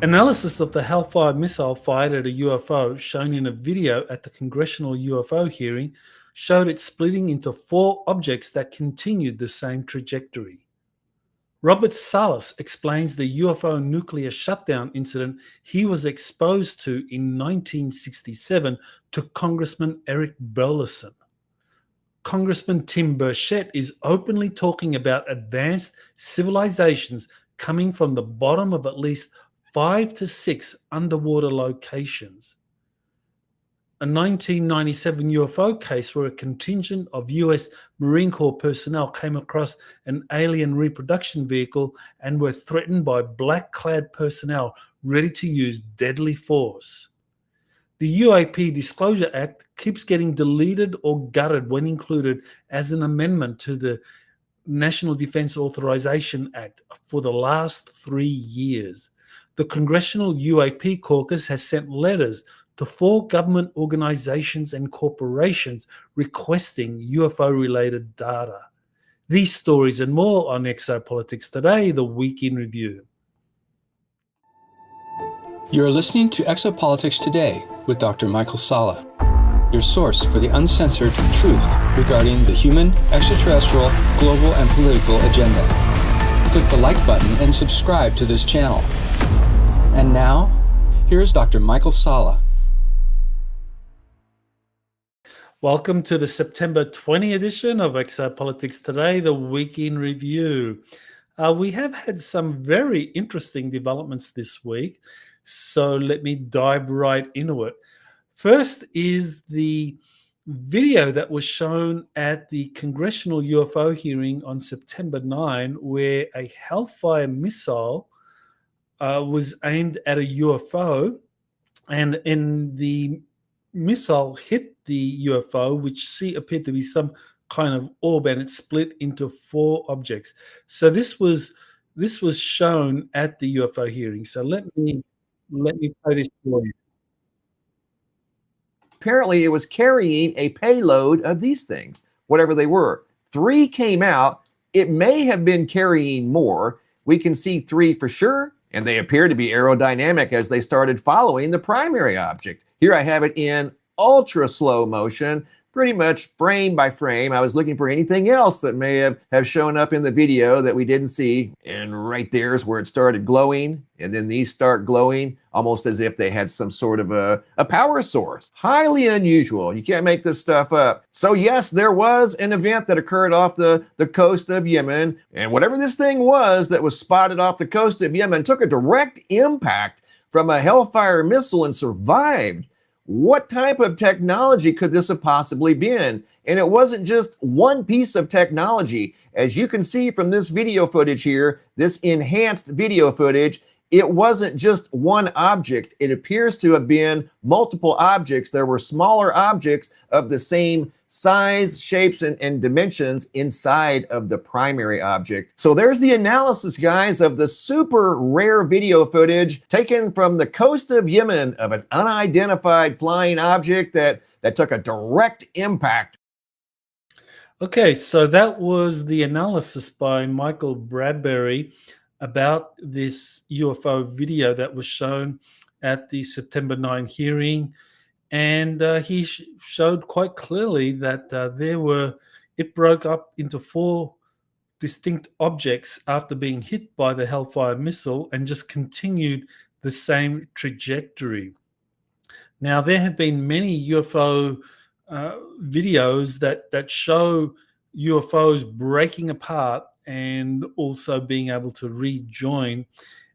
Analysis of the Hellfire missile fired at a UFO shown in a video at the Congressional UFO hearing showed it splitting into 4 objects that continued the same trajectory. Robert Salas explains the UFO nuclear shutdown incident he was exposed to in 1967 to Congressman Eric Burlison. Congressman Tim Burchett is openly talking about advanced civilizations coming from the bottom of at least 5 to 6 underwater locations. A 1997 UFO case where a contingent of US Marine Corps personnel came across an alien reproduction vehicle and were threatened by black-clad personnel ready to use deadly force. The UAP Disclosure Act keeps getting deleted or gutted when included as an amendment to the National Defense Authorization Act for the last 3 years. The Congressional UAP Caucus has sent letters to 4 government organizations and corporations requesting UFO-related data. These stories and more on Exopolitics Today, the Week in Review. You're listening to Exopolitics Today with Dr. Michael Salla, your source for the uncensored truth regarding the human, extraterrestrial, global, and political agenda. Click the like button and subscribe to this channel. And now, here's Dr. Michael Salla. Welcome to the September 20 edition of Exopolitics Today, the Week in Review. We have had some very interesting developments this week, so let me dive right into it. First is the video that was shown at the Congressional UFO hearing on September 9, where a Hellfire missile was aimed at a UFO, and the missile hit the UFO, which appeared to be some kind of orb, and it split into 4 objects. So this was shown at the UFO hearing. So let me play this for you. Apparently, it was carrying a payload of these things, whatever they were. 3 came out. It may have been carrying more. We can see 3 for sure. And they appear to be aerodynamic as they started following the primary object. Here I have it in ultra slow motion, pretty much frame by frame. I was looking for anything else that may have shown up in the video that we didn't see. And right there is where it started glowing. And then these start glowing almost as if they had some sort of a power source. Highly unusual. You can't make this stuff up. So yes, there was an event that occurred off the coast of Yemen. And whatever this thing was that was spotted off the coast of Yemen took a direct impact from a Hellfire missile and survived. What type of technology could this have possibly been? And it wasn't just one piece of technology. As you can see from this video footage here, this enhanced video footage, it wasn't just one object. It appears to have been multiple objects. There were smaller objects of the same size, shapes, and dimensions inside of the primary object. So there's the analysis, guys, of the super rare video footage taken from the coast of Yemen of an unidentified flying object that took a direct impact. Okay, so that was the analysis by Michael Bradbury about this UFO video that was shown at the September 9 hearing. And he showed quite clearly that it broke up into 4 distinct objects after being hit by the Hellfire missile and just continued the same trajectory. Now, there have been many UFO videos that show UFOs breaking apart and also being able to rejoin.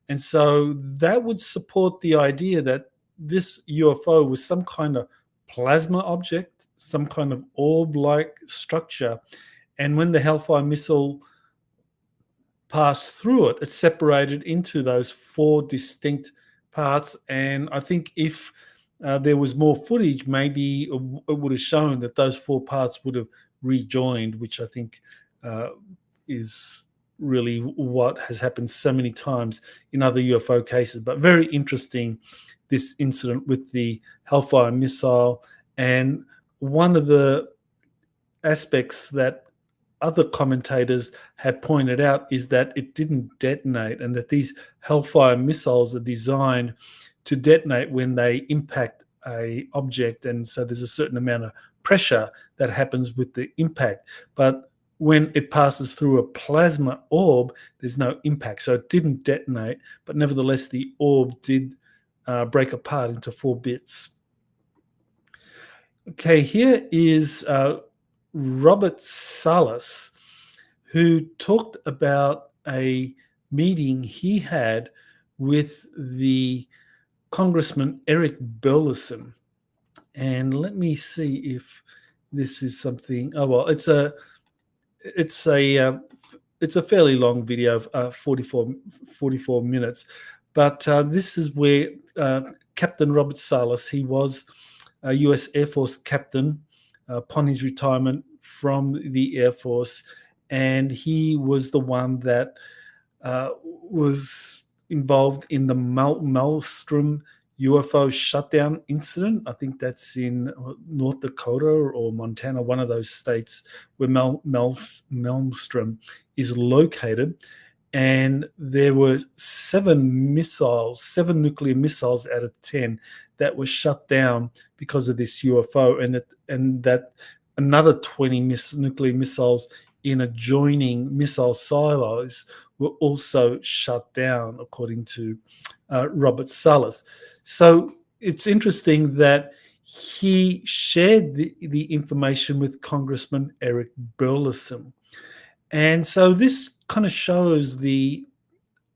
And so that would support the idea that this UFO was some kind of plasma object, some kind of orb-like structure. And when the Hellfire missile passed through it, it separated into those 4 distinct parts. And I think if there was more footage, maybe it would have shown that those 4 parts would have rejoined, which I think is really what has happened so many times in other UFO cases. But very interesting, this incident with the Hellfire missile. And one of the aspects that other commentators have pointed out is that it didn't detonate, and that these Hellfire missiles are designed to detonate when they impact a object, and so there's a certain amount of pressure that happens with the impact. But when it passes through a plasma orb, there's no impact, so it didn't detonate, but nevertheless the orb did break apart into 4 bits. Okay, here is Robert Salla, who talked about a meeting he had with the Congressman Eric Burlison. And let me see if this is something. Oh well, it's a fairly long video of 44 minutes, but this is where Captain Robert Salla, he was a U.S. Air Force captain upon his retirement from the Air Force, and he was the one that was involved in the Maelstrom UFO shutdown incident. I think that's in North Dakota or Montana, one of those states where Maelstrom is located. And there were 7 nuclear missiles out of 10 that were shut down because of this UFO, and that another 20 nuclear missiles in adjoining missile silos were also shut down, according to Robert Salla. So it's interesting that he shared the information with Congressman Eric Burlison. And so this kind of shows the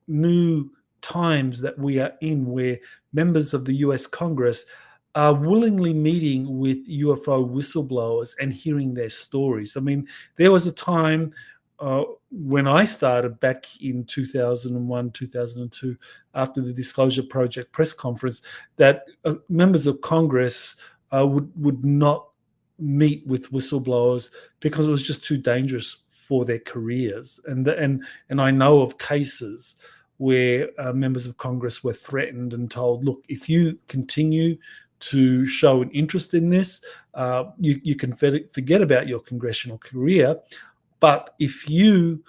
new times that we are in, where members of the US Congress are willingly meeting with UFO whistleblowers and hearing their stories. I mean, there was a time when I started back in 2001, 2002, after the Disclosure Project press conference, that members of Congress would not meet with whistleblowers because it was just too dangerous for their careers. And I know of cases where members of Congress were threatened and told, look, if you continue to show an interest in this, you can forget about your congressional career. But if you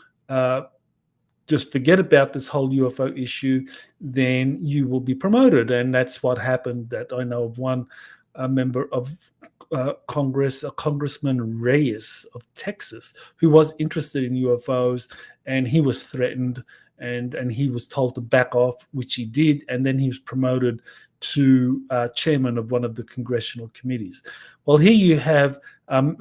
just forget about this whole UFO issue, then you will be promoted. And that's what happened. That I know of one member of Congress, Congressman Reyes of Texas, who was interested in UFOs, and he was threatened, and he was told to back off, which he did, and then he was promoted to chairman of one of the congressional committees. Well, here you have Eric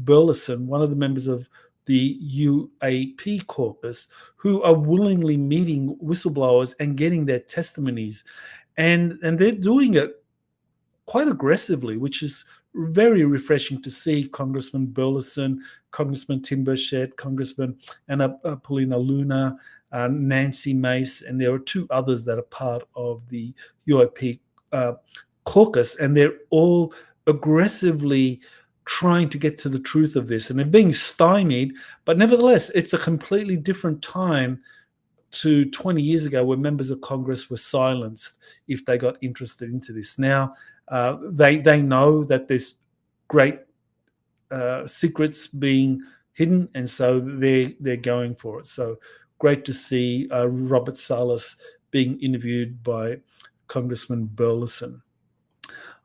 Burlison, one of the members of the UAP Caucus, who are willingly meeting whistleblowers and getting their testimonies, and they're doing it quite aggressively, which is very refreshing to see. Congressman Burlison, Congressman Tim Burchett, Congressman Anna Paulina Luna, Nancy Mace, and there are 2 others that are part of the UAP caucus, and they're all aggressively trying to get to the truth of this, and they're being stymied. But nevertheless, it's a completely different time to 20 years ago, where members of Congress were silenced if they got interested into this. Now they know that there's great secrets being hidden, and so they're going for it. So great to see Robert Salla being interviewed by Congressman Burlison.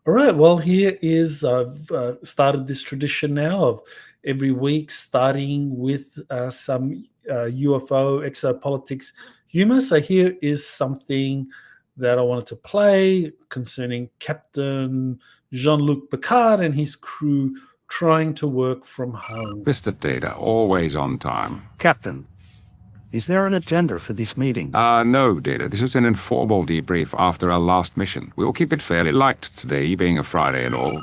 All right, well, here is, I've started this tradition now of every week starting with some UFO exopolitics humor. So here is something that I wanted to play concerning Captain Jean-Luc Picard and his crew trying to work from home. Mr. Data, always on time. Captain, is there an agenda for this meeting? No, Data. This is an informal debrief after our last mission. We'll keep it fairly light today, being a Friday and all.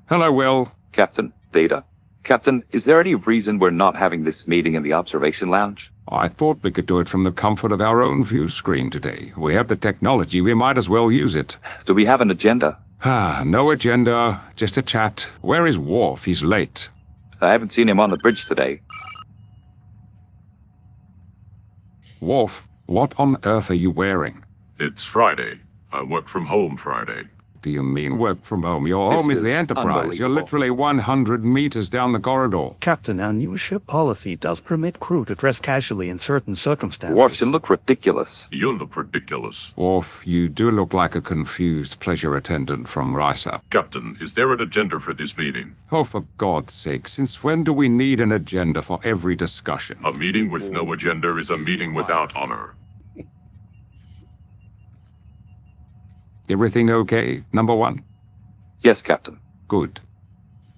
Hello, Will. Captain, Data. Captain, is there any reason we're not having this meeting in the observation lounge? I thought we could do it from the comfort of our own view screen today. We have the technology, we might as well use it. Do we have an agenda? No agenda, just a chat. Where is Worf? He's late. I haven't seen him on the bridge today. Worf, what on earth are you wearing? It's Friday. I work from home Friday. Do you mean work from home? Your home is the Enterprise. You're unbelievable. literally 100 meters down the corridor. Captain, our new ship policy does permit crew to dress casually in certain circumstances. Worf, you look ridiculous. You look ridiculous. Worf, you do look like a confused pleasure attendant from Risa. Captain, is there an agenda for this meeting? Oh, for God's sake, since when do we need an agenda for every discussion? A meeting with no agenda is a meeting without honor. Everything okay, number one? Yes, Captain. Good.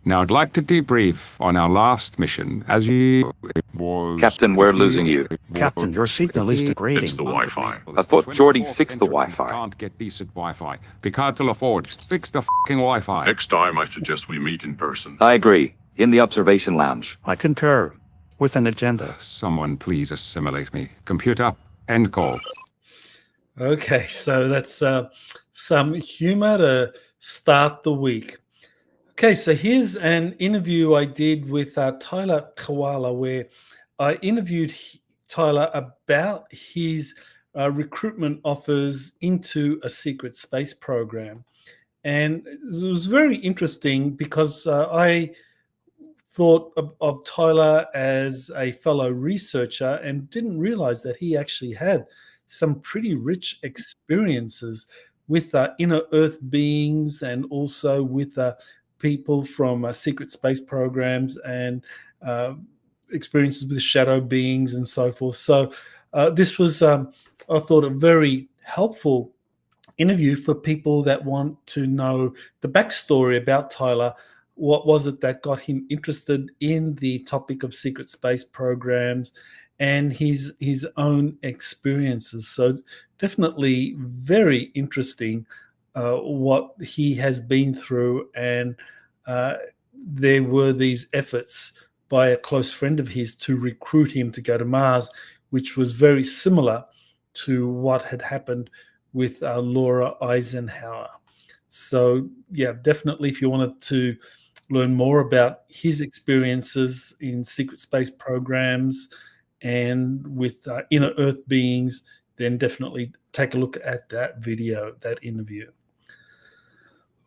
Now I'd like to debrief on our last mission, as you... Captain, we're losing you. Captain, your signal is degrading. It's the Wi-Fi. I thought Geordi fixed the Wi-Fi. Can't get decent Wi-Fi. Picard to LaForge, fix the fucking Wi-Fi. Next time, I suggest we meet in person. I agree. In the observation lounge. I concur. With an agenda. Someone please assimilate me. Computer, end call. Okay, so that's some humor to start the week. Okay, so here's an interview I did with Tyler Koala, where I interviewed Tyler about his recruitment offers into a secret space program. And it was very interesting because I thought of Tyler as a fellow researcher and didn't realize that he actually had some pretty rich experiences with inner Earth beings and also with people from secret space programs and experiences with shadow beings and so forth. So this was, I thought, a very helpful interview for people that want to know the backstory about Tyler. What was it that got him interested in the topic of secret space programs and his own experiences? So definitely very interesting what he has been through. And there were these efforts by a close friend of his to recruit him to go to Mars, which was very similar to what had happened with Laura Eisenhower. So yeah, definitely if you wanted to learn more about his experiences in secret space programs and with inner Earth beings, then definitely take a look at that video, that interview.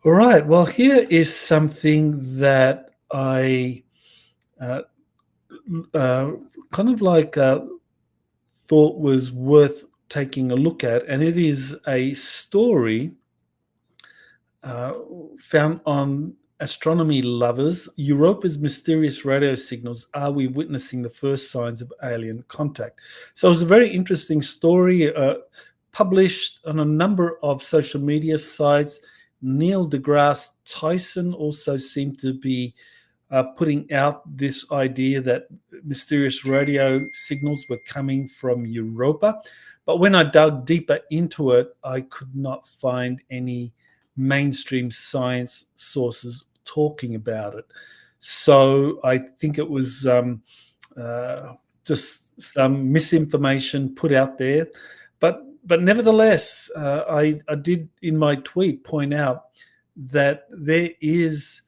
All right, well, here is something that I kind of like thought was worth taking a look at, and it is a story found on Astronomy Lovers. Europa's mysterious radio signals. Are we witnessing the first signs of alien contact? So it was a very interesting story published on a number of social media sites. Neil deGrasse Tyson also seemed to be putting out this idea that mysterious radio signals were coming from Europa. But when I dug deeper into it, I could not find any mainstream science sources talking about it. So I think it was just some misinformation put out there. But nevertheless, I did in my tweet point out that there is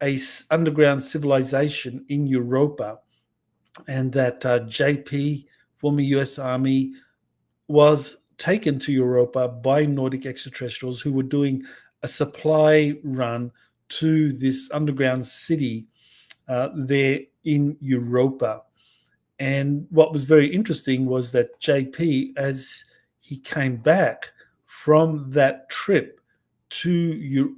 a underground civilization in Europa, and that JP, former US Army, was taken to Europa by Nordic extraterrestrials who were doing a supply run to this underground city there in Europa. And what was very interesting was that JP, as he came back from that trip to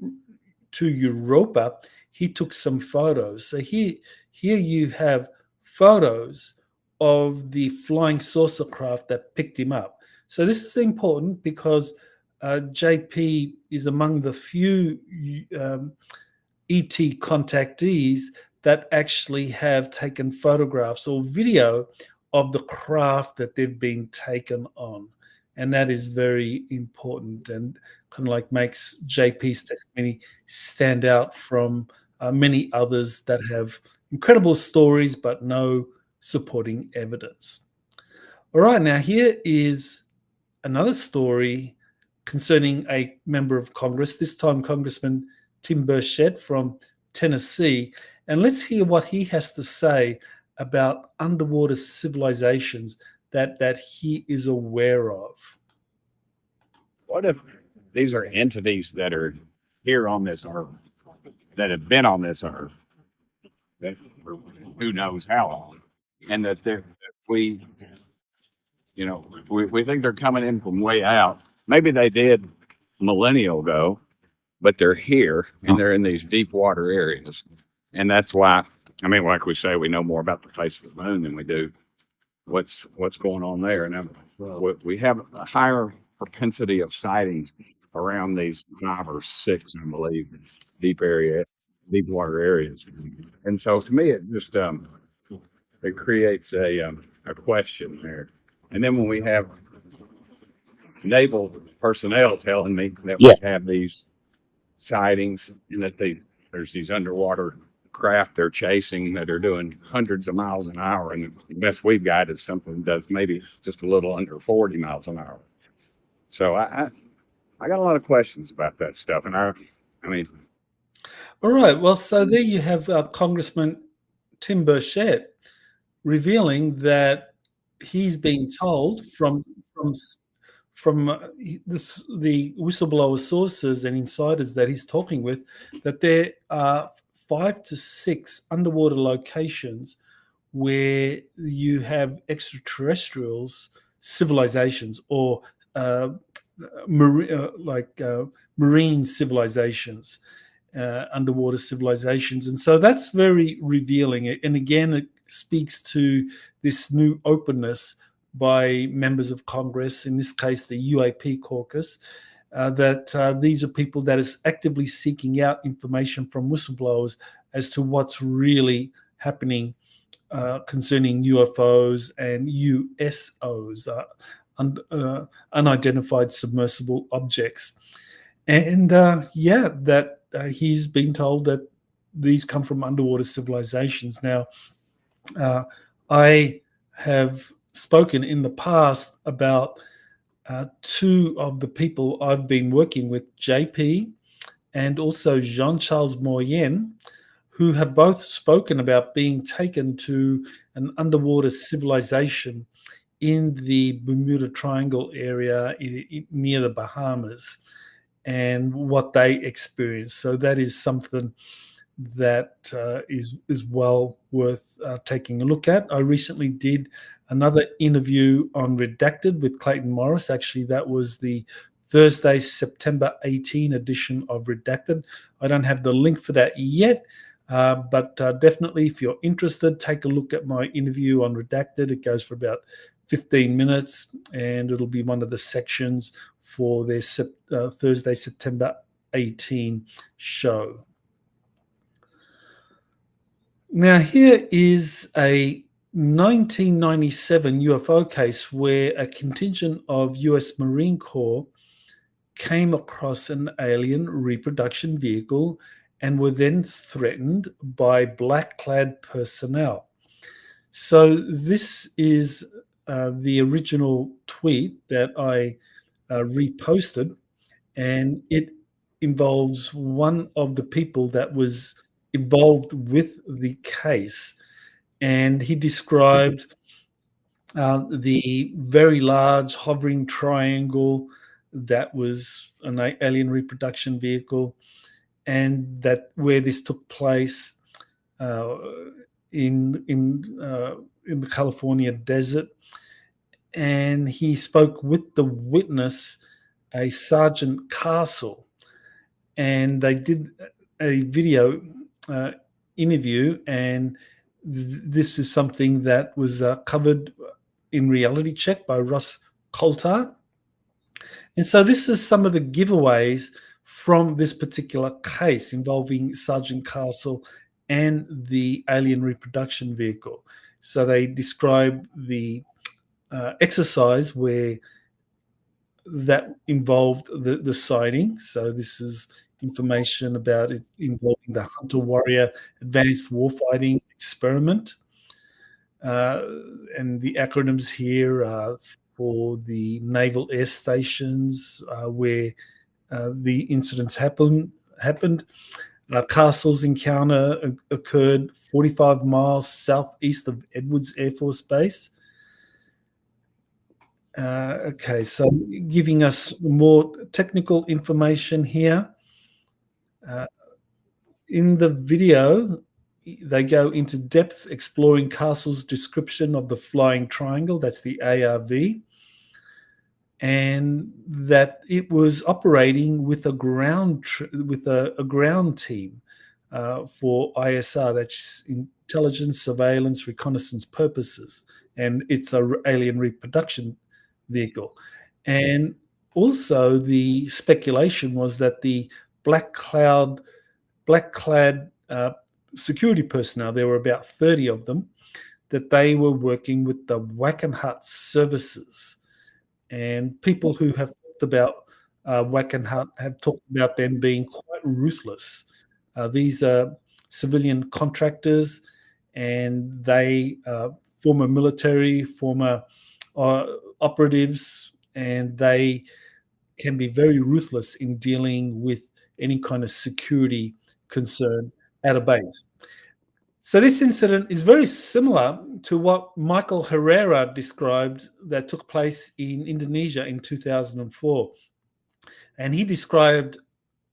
Europa, he took some photos. So here you have photos of the flying saucer craft that picked him up. So this is important because JP is among the few ET contactees that actually have taken photographs or video of the craft that they've been taken on. And that is very important and kind of like makes JP's testimony stand out from many others that have incredible stories but no supporting evidence. All right, now here is another story concerning a member of Congress, this time Congressman Tim Burchett from Tennessee. And let's hear what he has to say about underwater civilizations that he is aware of. What if these are entities that are here on this earth, that have been on this earth, that who knows how long, and that we think they're coming in from way out. Maybe they did millennia ago, but they're here and they're in these deep water areas. And that's why, I mean, like we say, we know more about the face of the moon than we do what's going on there. And we have a higher propensity of sightings around these 5 or 6, I believe, deep water areas. And so to me, it just it creates a question there. And then when we have naval personnel telling me that we have these sightings and that there's these underwater craft they're chasing that are doing hundreds of miles an hour, and the best we've got is something that does maybe just a little under 40 miles an hour. So I got a lot of questions about that stuff, and I mean. All right. Well, so there you have Congressman Tim Burchett revealing that he's being told from the whistleblower sources and insiders that he's talking with that there are 5 to 6 underwater locations where you have extraterrestrials, civilizations, or marine civilizations, underwater civilizations. And so that's very revealing. And again, it speaks to this new openness by members of Congress, in this case, the UAP Caucus, that these are people that is actively seeking out information from whistleblowers as to what's really happening concerning UFOs and USOs, unidentified submersible objects. And that he's been told that these come from underwater civilizations. Now, I have spoken in the past about 2 of the people I've been working with, JP and also Jean-Charles Moyen, who have both spoken about being taken to an underwater civilization in the Bermuda Triangle area near the Bahamas, and what they experienced. So that is something that is well worth taking a look at. I recently did another interview on Redacted with Clayton Morris. Actually, that was the Thursday, September 18 edition of Redacted. I don't have the link for that yet, but definitely if you're interested, take a look at my interview on Redacted. It goes for about 15 minutes, and it'll be one of the sections for their Thursday, September 18 show. Now, here is a 1997 UFO case where a contingent of US Marine Corps came across an alien reproduction vehicle and were then threatened by black-clad personnel. So this is the original tweet that I reposted, and it involves one of the people that was involved with the case, and he described the very large hovering triangle that was an alien reproduction vehicle, and that where this took place in the California desert. And he spoke with the witness, a Sergeant Castle, and they did a video interview, and this is something that was covered in Reality Check by Ross Coulthard. And so this is some of the giveaways from this particular case involving Sergeant Castle and the alien reproduction vehicle. So they describe the exercise where that involved the sighting. So this is information about it involving the Hunter-Warrior Advanced Warfighting Experiment. And the acronyms here are for the naval air stations where the incidents happened. Castle's encounter occurred 45 miles southeast of Edwards Air Force Base. Okay, so giving us more technical information here. In the video, they go into depth exploring Castle's description of the flying triangle, that's the ARV, and that it was operating with a ground team for ISR, that's intelligence, surveillance, reconnaissance purposes, and it's a alien reproduction vehicle. And also the speculation was that the black-clad security personnel, there were about 30 of them, that they were working with the Wackenhut services. And people who have talked about Wackenhut have talked about them being quite ruthless. These are civilian contractors, and they former military, former operatives, and they can be very ruthless in dealing with any kind of security concern at a base. So this incident is very similar to what Michael Herrera described that took place in Indonesia in 2004. And he described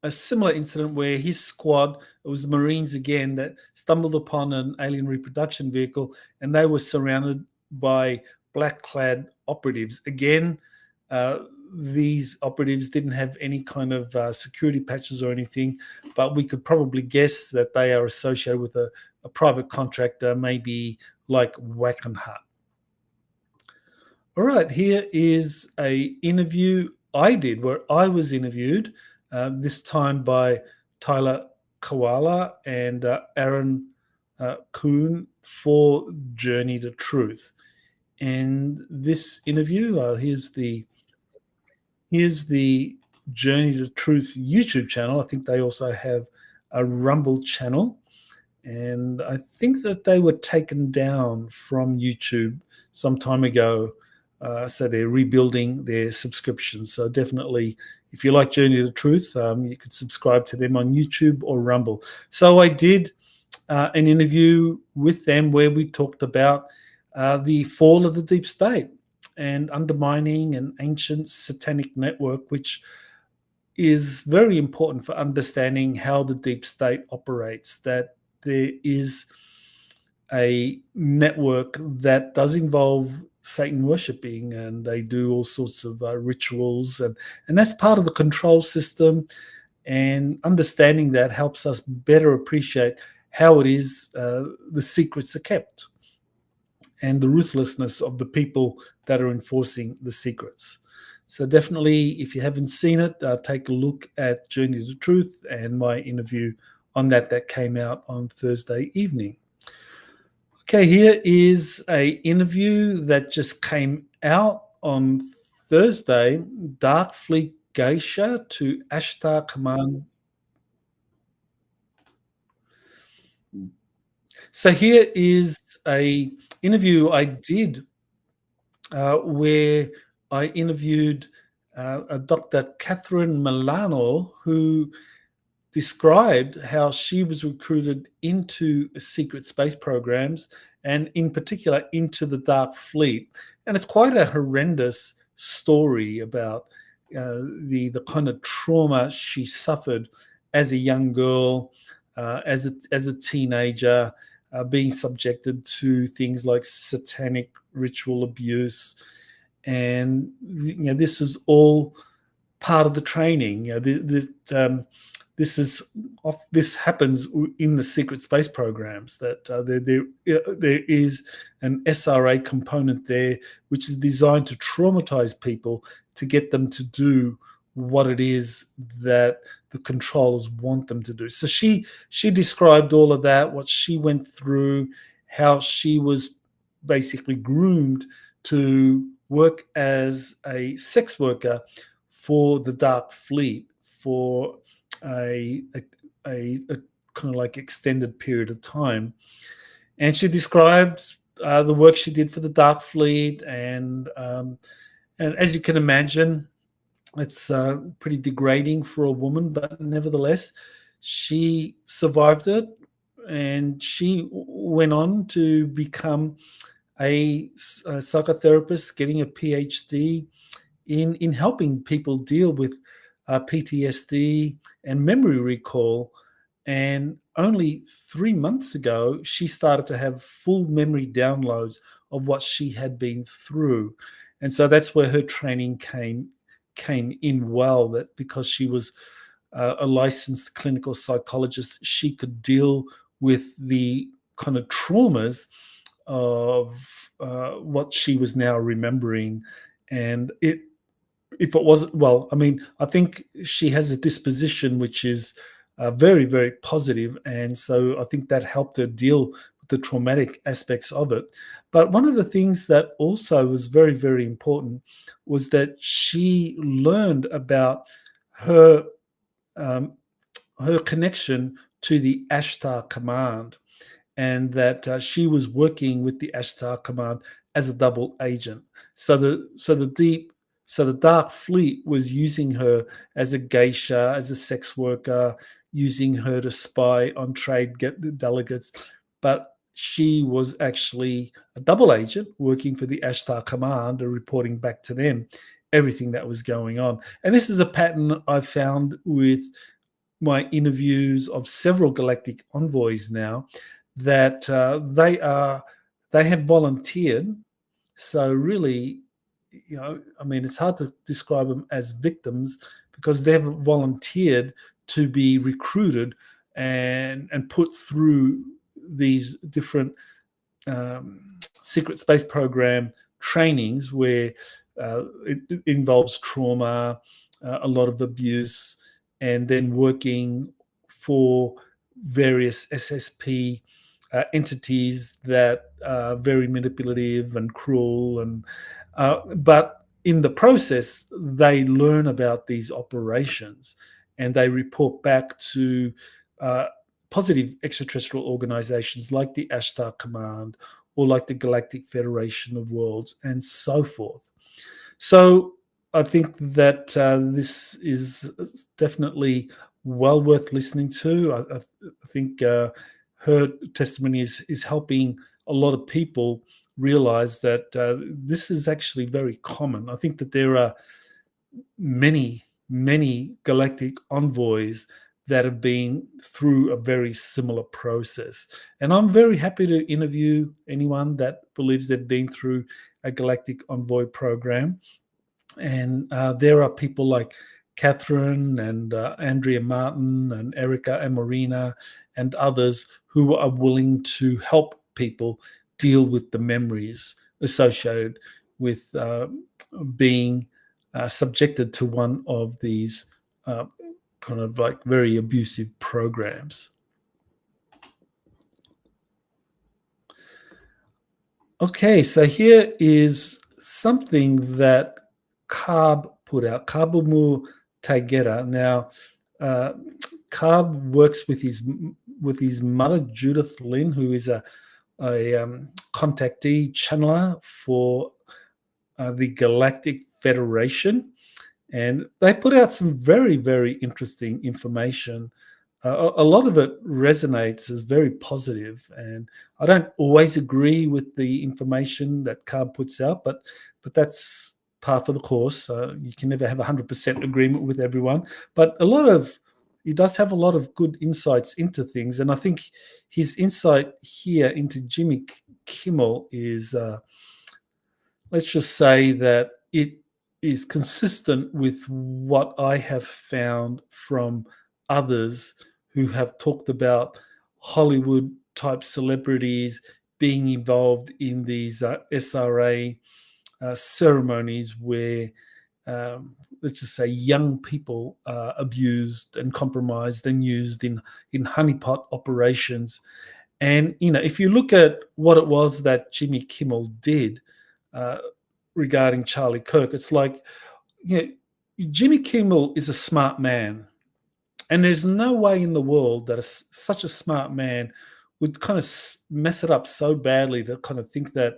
a similar incident where his squad, it was the Marines again, that stumbled upon an alien reproduction vehicle, and they were surrounded by black-clad operatives. Again, these operatives didn't have any kind of security patches or anything, but we could probably guess that they are associated with a private contractor, maybe like Wackenhut. All right, here is an interview I did where I was interviewed, this time by Tyler Koala and Aaron Kuhn for Journey to Truth. And this interview, here's the Journey to Truth YouTube channel. I think they also have a Rumble channel. And I think that they were taken down from YouTube some time ago. So they're rebuilding their subscriptions. So definitely, if you like Journey to Truth, you could subscribe to them on YouTube or Rumble. So I did an interview with them where we talked about the fall of the deep state and undermining an ancient satanic network, which is very important for understanding how the deep state operates, that there is a network that does involve Satan worshipping, and they do all sorts of rituals, and that's part of the control system. And understanding that helps us better appreciate how it is the secrets are kept and the ruthlessness of the people that are enforcing the secrets. So definitely, if you haven't seen it, take a look at Journey to Truth and my interview on that came out on Thursday evening. Okay, here is an interview that just came out on Thursday. Dark Fleet Geisha to Ashtar Command. So here is a interview I did where I interviewed a Dr. Catherine Milano, who described how she was recruited into secret space programs, and in particular into the Dark Fleet. And it's quite a horrendous story about the kind of trauma she suffered as a young girl, as a teenager, being subjected to things like satanic ritual abuse. And this is all part of the training. This happens in the secret space programs, that there is an SRA component there which is designed to traumatize people to get them to do what it is that the controllers want them to do. So she described all of that, what she went through, how she was basically groomed to work as a sex worker for the Dark Fleet for a kind of like extended period of time. And she described the work she did for the Dark Fleet, and as you can imagine, it's pretty degrading for a woman, but nevertheless, she survived it, and she went on to become a psychotherapist, getting a PhD in helping people deal with PTSD, and memory recall. And only 3 months ago, she started to have full memory downloads of what she had been through. And so that's where her training came in well, that because she was a licensed clinical psychologist, she could deal with the kind of traumas of what she was now remembering. And if it wasn't, well, I mean, I think she has a disposition which is very, very positive, and so I think that helped her deal with the traumatic aspects of it. But one of the things that also was very, very important was that she learned about her connection to the Ashtar Command, and that she was working with the Ashtar Command as a double agent. So the Dark Fleet was using her as a geisha, as a sex worker, using her to spy on trade delegates, but she was actually a double agent working for the Ashtar Command and reporting back to them everything that was going on. And this is a pattern I've found with my interviews of several galactic envoys now, that they have volunteered. So really, I mean, it's hard to describe them as victims because they've volunteered to be recruited and put through these different secret space program trainings where it involves trauma, a lot of abuse, and then working for various SSP entities that are very manipulative and cruel, and but in the process they learn about these operations and they report back to positive extraterrestrial organizations like the Ashtar Command or like the Galactic Federation of Worlds and so forth. So I think that this is definitely well worth listening to. I think her testimony is helping a lot of people realize that this is actually very common. I think that there are many galactic envoys that have been through a very similar process. And I'm very happy to interview anyone that believes they've been through a galactic envoy program. And there are people like Catherine and Andrea Martin and Erica Amorina and others who are willing to help people deal with the memories associated with being subjected to one of these kind of like very abusive programs. Okay, so here is something that Carb put out, Kabumu Taigera. Now, Carb works with his mother, Judith Lynn, who is a contactee channeler for the Galactic Federation. And they put out some very, very interesting information. A lot of it resonates as very positive, and I don't always agree with the information that Carb puts out, but that's par for the course. You can never have 100% agreement with everyone, but he does have a lot of good insights into things. And I think his insight here into Jimmy Kimmel is, let's just say that it is consistent with what I have found from others who have talked about Hollywood type celebrities being involved in these SRA ceremonies where, let's just say, young people are abused and compromised and used in honeypot operations. And, if you look at what it was that Jimmy Kimmel did regarding Charlie Kirk, it's like, Jimmy Kimmel is a smart man. And there's no way in the world that such a smart man would kind of mess it up so badly to kind of think that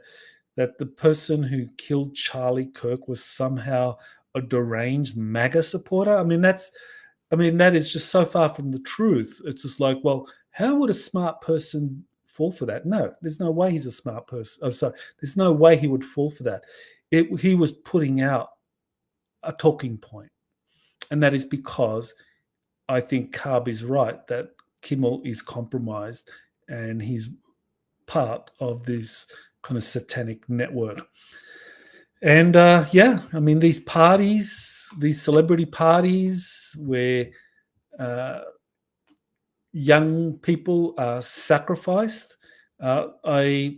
the person who killed Charlie Kirk was somehow a deranged MAGA supporter. I mean, that is just so far from the truth. It's just like, well, how would a smart person fall for that? No, there's no way he's a smart person. Oh, sorry, there's no way he would fall for that. He was putting out a talking point. And that is because I think Carb is right that Kimmel is compromised and he's part of this kind of satanic network. And yeah, I mean, these parties, these celebrity parties where young people are sacrificed. I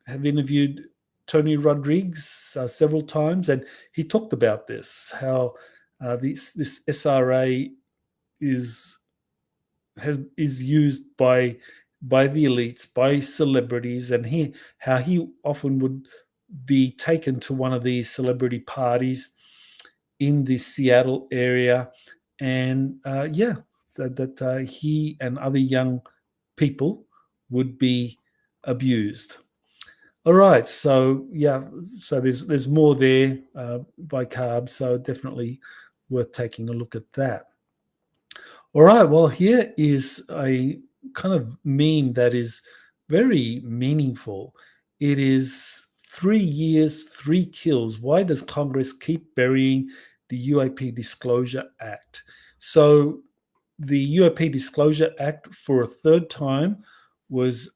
have interviewed Tony Rodrigues several times, and he talked about this, how this SRA is used by the elites, by celebrities, and how he often would be taken to one of these celebrity parties in the Seattle area, and so that he and other young people would be abused. All right, so yeah, so there's more there by Carb, so definitely worth taking a look at that. All right, well, here is a kind of meme that is very meaningful. It is 3 years, 3 kills. Why does Congress keep burying the UAP Disclosure Act? So the UAP Disclosure Act, for a third time, was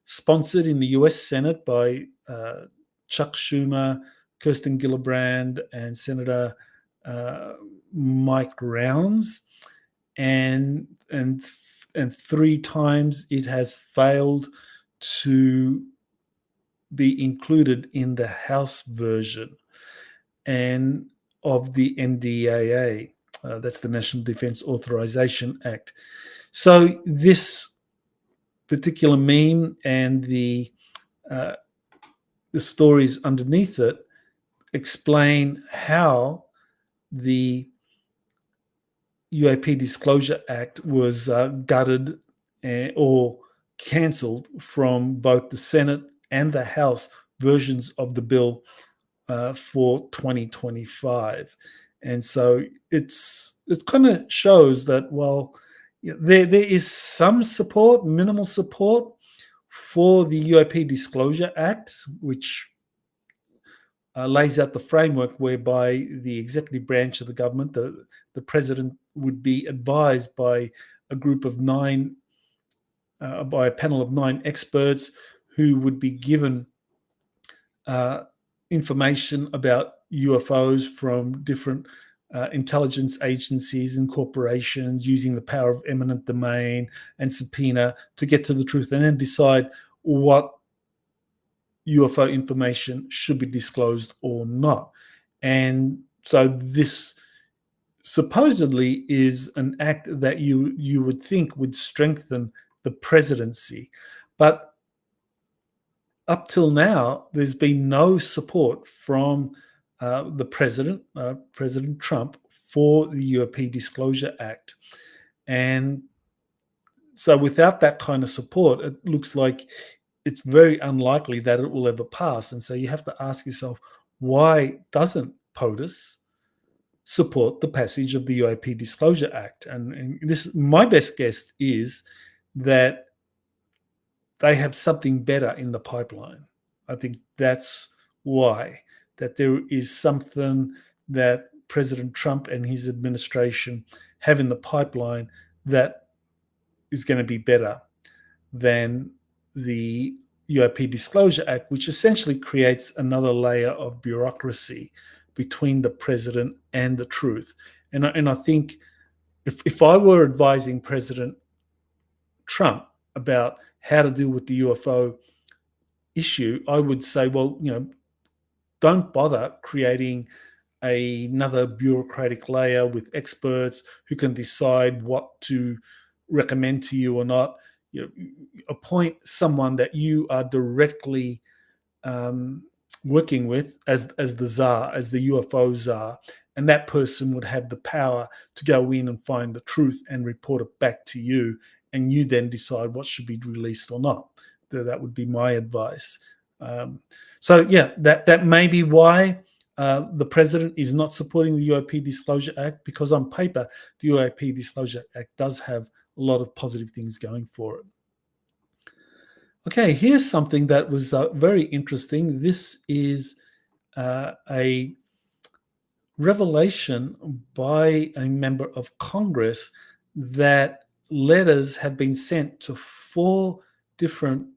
sponsored in the US Senate by Chuck Schumer, Kirsten Gillibrand, and Senator Mike Rounds. And 3 times it has failed to be included in the House version and of the NDAA. That's the National Defense Authorization Act. So this particular meme and the stories underneath it explain how the UAP Disclosure Act was gutted or cancelled from both the Senate and the House versions of the bill for 2025. And so it kind of shows that, well, there is some support, minimal support for the UAP Disclosure Act, which lays out the framework whereby the executive branch of the government, the president, would be advised by a group of 9, by a panel of 9 experts who would be given information about UFOs from different intelligence agencies and corporations, using the power of eminent domain and subpoena to get to the truth, and then decide what UFO information should be disclosed or not. And so this supposedly is an act that you would think would strengthen the presidency. But up till now, there's been no support from the president, President Trump, for the UAP Disclosure Act. And so without that kind of support, it looks like it's very unlikely that it will ever pass. And so you have to ask yourself, why doesn't POTUS support the passage of the UAP Disclosure Act? And this, my best guess is that they have something better in the pipeline. I think that's why, that there is something that President Trump and his administration have in the pipeline that is going to be better than the UAP Disclosure Act, which essentially creates another layer of bureaucracy between the president and the truth. And I think if I were advising President Trump about how to deal with the UFO issue, I would say, well, don't bother creating another bureaucratic layer with experts who can decide what to recommend to you or not. Appoint someone that you are directly working with as the czar, as the UFO czar, and that person would have the power to go in and find the truth and report it back to you, and you then decide what should be released or not. That would be my advice. So yeah, that may be why the president is not supporting the UAP Disclosure Act, because on paper, the UAP Disclosure Act does have a lot of positive things going for it. Okay, here's something that was very interesting. This is a revelation by a member of Congress that letters have been sent to 4 different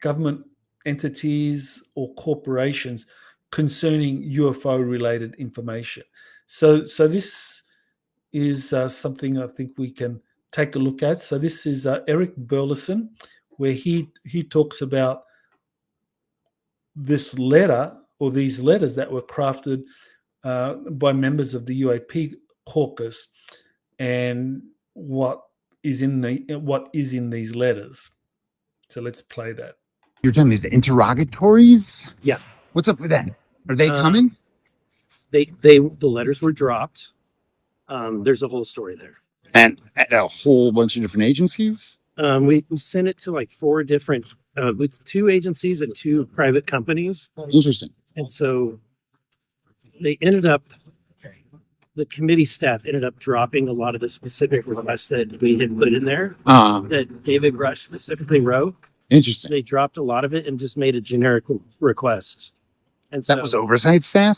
government entities or corporations concerning UFO-related information. So this is something I think we can take a look at. So this is Eric Burlison, where he talks about this letter, or these letters that were crafted by members of the UAP Caucus, and what is in these letters. So let's play that. You're telling me the interrogatories? Yeah. What's up with that? Are they coming? The letters were dropped. There's a whole story there. And at a whole bunch of different agencies? We sent it to like 4 different, with 2 agencies and 2 private companies. Interesting. And so they ended up, the committee staff ended up dropping a lot of the specific requests that we had put in there, that David Grusch specifically wrote. Interesting. They dropped a lot of it and just made a generic request. And so that was oversight staff?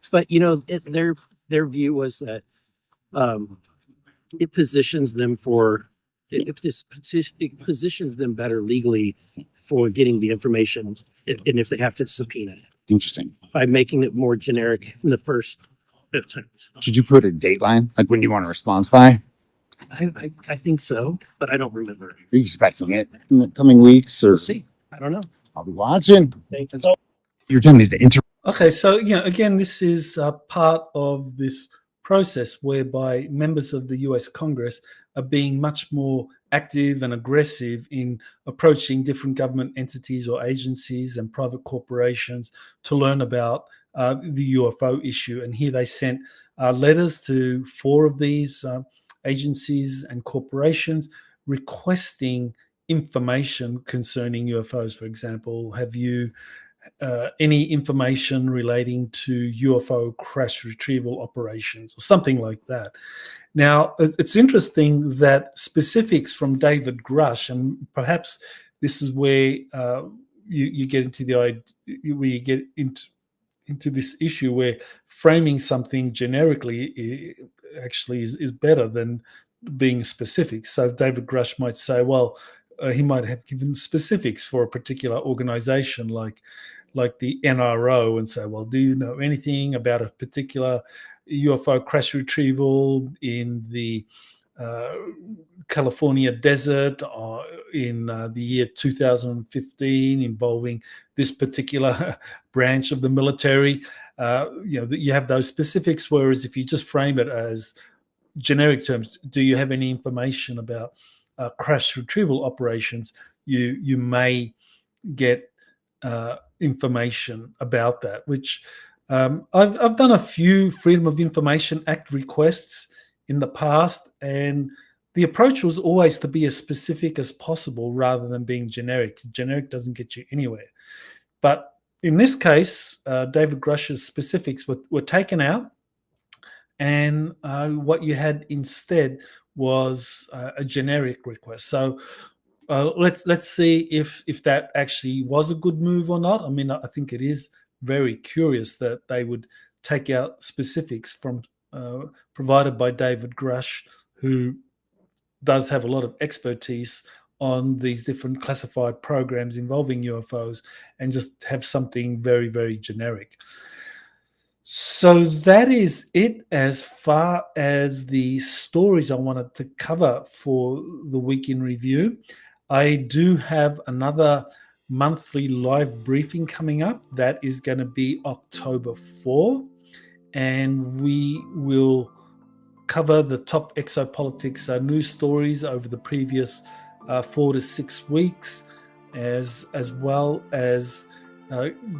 But, you know, their view was that it positions them for, it positions them better legally for getting the information, and if they have to subpoena it. Interesting. By making it more generic in the first 5 times. Should you put a dateline, like when you want a response by? I think so, but I don't remember. Are you expecting it in the coming weeks? Or We'll see. I don't know. I'll be watching. Thank you. So you're telling me the Okay, so again, this is part of this process whereby members of the US Congress are being much more active and aggressive in approaching different government entities or agencies and private corporations to learn about the UFO issue. And here they sent letters to 4 of these agencies and corporations requesting information concerning UFOs. For example, have you any information relating to UFO crash retrieval operations or something like that? Now, it's interesting that specifics from David Grusch, and perhaps this is where you get into the idea, where you get into this issue where framing something generically actually is better than being specific. So David Grusch might say, well, he might have given specifics for a particular organization like the NRO and say, well, do you know anything about a particular UFO crash retrieval in the California desert or in the year 2015 involving this particular branch of the military? You have those specifics, whereas if you just frame it as generic terms, do you have any information about crash retrieval operations, you may get information about that, which I've done a few Freedom of Information Act requests in the past, and the approach was always to be as specific as possible rather than being generic. Generic doesn't get you anywhere. But in this case, David Grusch's specifics were taken out, and what you had instead was a generic request. So let's see if that actually was a good move or not. I mean, I think it is very curious that they would take out specifics from provided by David Grusch, who does have a lot of expertise on these different classified programs involving UFOs, and just have something very, very generic. So that is it as far as the stories I wanted to cover for the week in review. I do have another monthly live briefing coming up. That is going to be October 4, and we will cover the top exopolitics news stories over the previous 4 to 6 weeks, as well as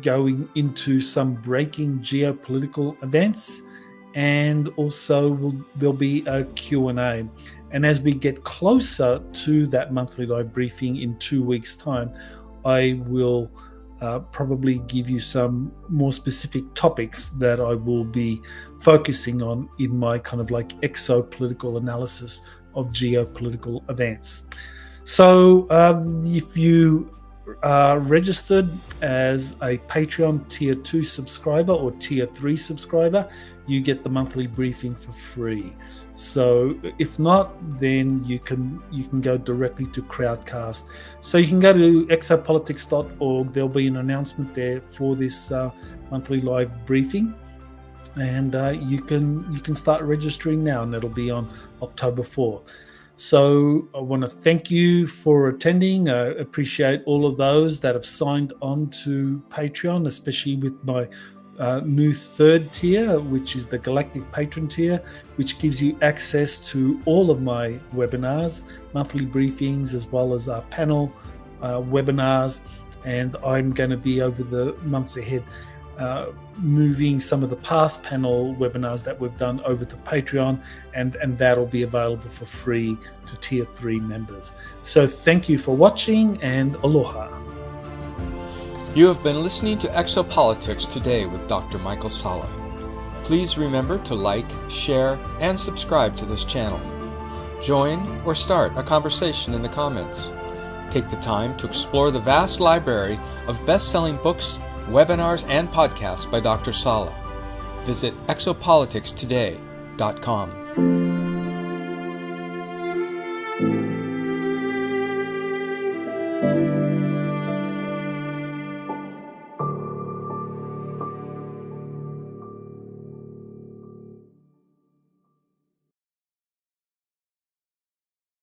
going into some breaking geopolitical events, and also there'll be a Q&A. And as we get closer to that monthly live briefing in 2 weeks' time, I will probably give you some more specific topics that I will be focusing on in my kind of like exopolitical analysis of geopolitical events. So if you are registered as a Patreon Tier 2 subscriber or Tier 3 subscriber, you get the monthly briefing for free. So if not, then you can go directly to Crowdcast. So you can go to exopolitics.org. There'll be an announcement there for this monthly live briefing, and you can start registering now, and it'll be on October 4. So I want to thank you for attending. I appreciate all of those that have signed on to Patreon, especially with my new third tier, which is the Galactic Patron tier, which gives you access to all of my webinars, monthly briefings, as well as our panel webinars. And I'm going to be, over the months ahead, moving some of the past panel webinars that we've done over to Patreon, and that'll be available for free to Tier 3 members. So thank you for watching, and aloha. You have been listening to Exopolitics Today with Dr. Michael Salla. Please remember to like, share, and subscribe to this channel. Join or start a conversation in the comments. Take the time to explore the vast library of best-selling books, webinars, and podcasts by Dr. Salla. Visit exopoliticstoday.com.